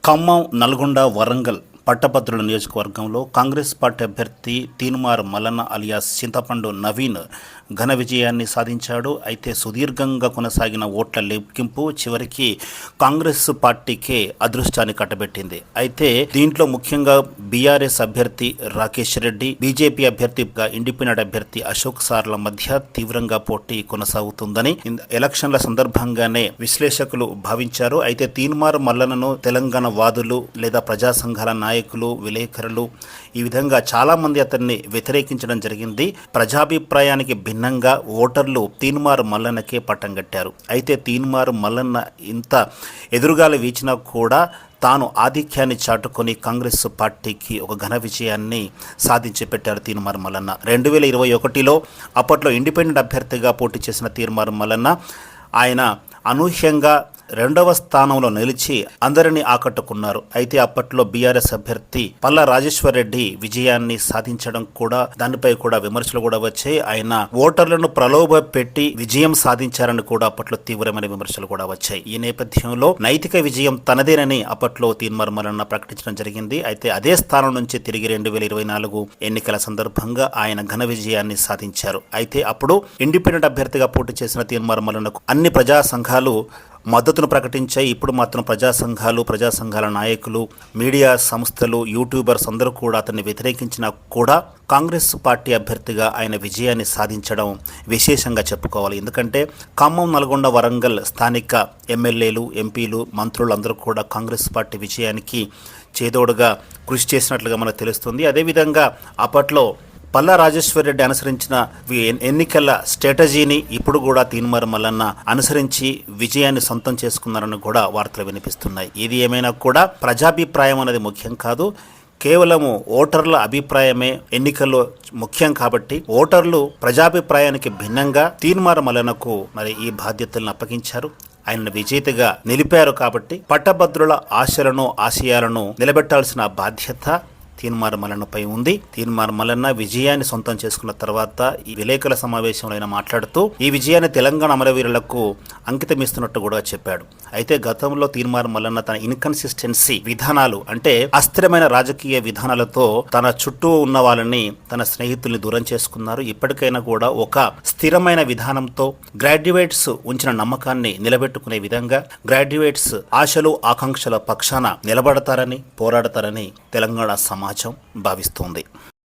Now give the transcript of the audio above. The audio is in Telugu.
ఖమ్మం, నల్గొండ, వరంగల్ పట్టభద్రుల నియోజకవర్గంలో కాంగ్రెస్ పార్టీ అభ్యర్థి తీన్మార్ మల్లన్న అలియాస్ చింతపండు నవీన్ ఘన విజయాన్ని సాధించాడు. అయితే సుదీర్ఘంగా కొనసాగిన ఓట్ల లెక్కింపు చివరికి కాంగ్రెస్ పార్టీకే అదృష్టాన్ని కట్టబెట్టింది. అయితే దీంట్లో ముఖ్యంగా బీఆర్ఎస్ అభ్యర్థి రాకేష్ రెడ్డి, బీజేపీ అభ్యర్థిగా ఇండిపెండెంట్ అభ్యర్థి అశోక్ సార్ల మధ్య తీవ్రంగా పోటీ కొనసాగుతుందని ఎలక్షన్ల సందర్భంగానే విశ్లేషకులు భావించారు. అయితే తీన్మార్ మల్లన్నను తెలంగాణ వాదులు లేదా ప్రజా సంఘాల నాయకులు, విలేకరులు ఈ విధంగా చాలామంది అతన్ని వ్యతిరేకించడం జరిగింది. ప్రజాభిప్రాయానికి భిన్నంగా ఓటర్లు తీన్మార్ మల్లన్నకే పట్టం కట్టారు. అయితే తీన్మార్ మల్లన్న ఇంత ఎదురుగాలు వీచినా కూడా తాను ఆధిక్యాన్ని చాటుకొని కాంగ్రెస్ పార్టీకి ఒక ఘన విజయాన్ని సాధించి పెట్టారు తీన్మార్ మల్లన్న. 2021లో అప్పట్లో ఇండిపెండెంట్ అభ్యర్థిగా పోటీ చేసిన తీన్మార్ మల్లన్న ఆయన అనూహ్యంగా 2వ స్థానంలో నిలిచి అందరినీ ఆకట్టుకున్నారు. అయితే అప్పట్లో బీఆర్ఎస్ అభ్యర్థి పల్లా రాజేశ్వర్ రెడ్డి విజయాన్ని సాధించడం కూడా దానిపై కూడా విమర్శలు కూడా వచ్చాయి. ఆయన ఓటర్లను ప్రలోభ పెట్టి విజయం సాధించారని కూడా అప్పట్లో తీవ్రమైన విమర్శలు కూడా వచ్చాయి. ఈ నేపథ్యంలో నైతిక విజయం తనదేనని అప్పట్లో తీన్మార్ మల్లన్న ప్రకటించడం జరిగింది. అయితే అదే స్థానం నుంచి తిరిగి 2024 ఎన్నికల సందర్భంగా ఆయన ఘన విజయాన్ని సాధించారు. అయితే అప్పుడు ఇండిపెండెంట్ అభ్యర్థిగా పోటీ చేసిన తీన్మార్ మల్లన్నకు అన్ని ప్రజా సంఘాలు మద్దతును ప్రకటించాయి. ఇప్పుడు మాత్రం ప్రజా సంఘాల నాయకులు, మీడియా సంస్థలు, యూట్యూబర్స్ అందరూ కూడా అతన్ని వ్యతిరేకించినా కూడా కాంగ్రెస్ పార్టీ అభ్యర్థిగా ఆయన విజయాన్ని సాధించడం విశేషంగా చెప్పుకోవాలి. ఎందుకంటే ఖమ్మం, నల్గొండ, వరంగల్ స్థానిక ఎమ్మెల్యేలు, ఎంపీలు, మంత్రులు అందరూ కూడా కాంగ్రెస్ పార్టీ విజయానికి చేదోడుగా కృషి చేసినట్లుగా మనకు తెలుస్తుంది. అదేవిధంగా అప్పట్లో పల్లా రాజేశ్వర్ రెడ్డి అనుసరించిన ఎన్నికల స్ట్రాటజీని ఇప్పుడు కూడా తీన్మార్ మల్లన్న అనుసరించి విజయాన్ని సొంతం చేసుకున్నారని కూడా వార్తలు వినిపిస్తున్నాయి. ఇది ఏమైనా కూడా ప్రజాభిప్రాయం అనేది ముఖ్యం కాదు, కేవలము ఓటర్ల అభిప్రాయమే ఎన్నికల్లో ముఖ్యం. కాబట్టి ఓటర్లు ప్రజాభిప్రాయానికి భిన్నంగా తీన్మార్ మల్లన్నకు మరి ఈ బాధ్యతలను అప్పగించారు. ఆయనను విజేతగా నిలిపారు. కాబట్టి పట్టభద్రుల ఆశలను, ఆశయాలను నిలబెట్టాల్సిన బాధ్యత తీన్మార్ మల్లన్నపై ఉంది. తీన్మార్ మల్లన్న విజయాన్ని సొంతం చేసుకున్న తర్వాత ఈ విలేకరుల సమావేశంలో ఆయన మాట్లాడుతూ ఈ విజయాన్ని తెలంగాణ అమరవీరులకు అంకితమిస్తున్నట్టు కూడా చెప్పాడు. అయితే గతంలో తీన్మార్ మల్లన్న తన ఇన్కన్సిస్టెన్సీ విధానాలు, అంటే అస్థిరమైన రాజకీయ విధానాలతో తన చుట్టూ ఉన్న వాళ్ళని, తన స్నేహితుల్ని దూరం చేసుకున్నారు. ఇప్పటికైనా కూడా ఒక స్థిరమైన విధానంతో గ్రాడ్యుయేట్స్ ఉంచిన నమ్మకాన్ని నిలబెట్టుకునే విధంగా గ్రాడ్యుయేట్స్ ఆశలు, ఆకాంక్షల పక్షాన నిలబడతారని, పోరాడతారని తెలంగాణ సమాజం భావిస్తోంది.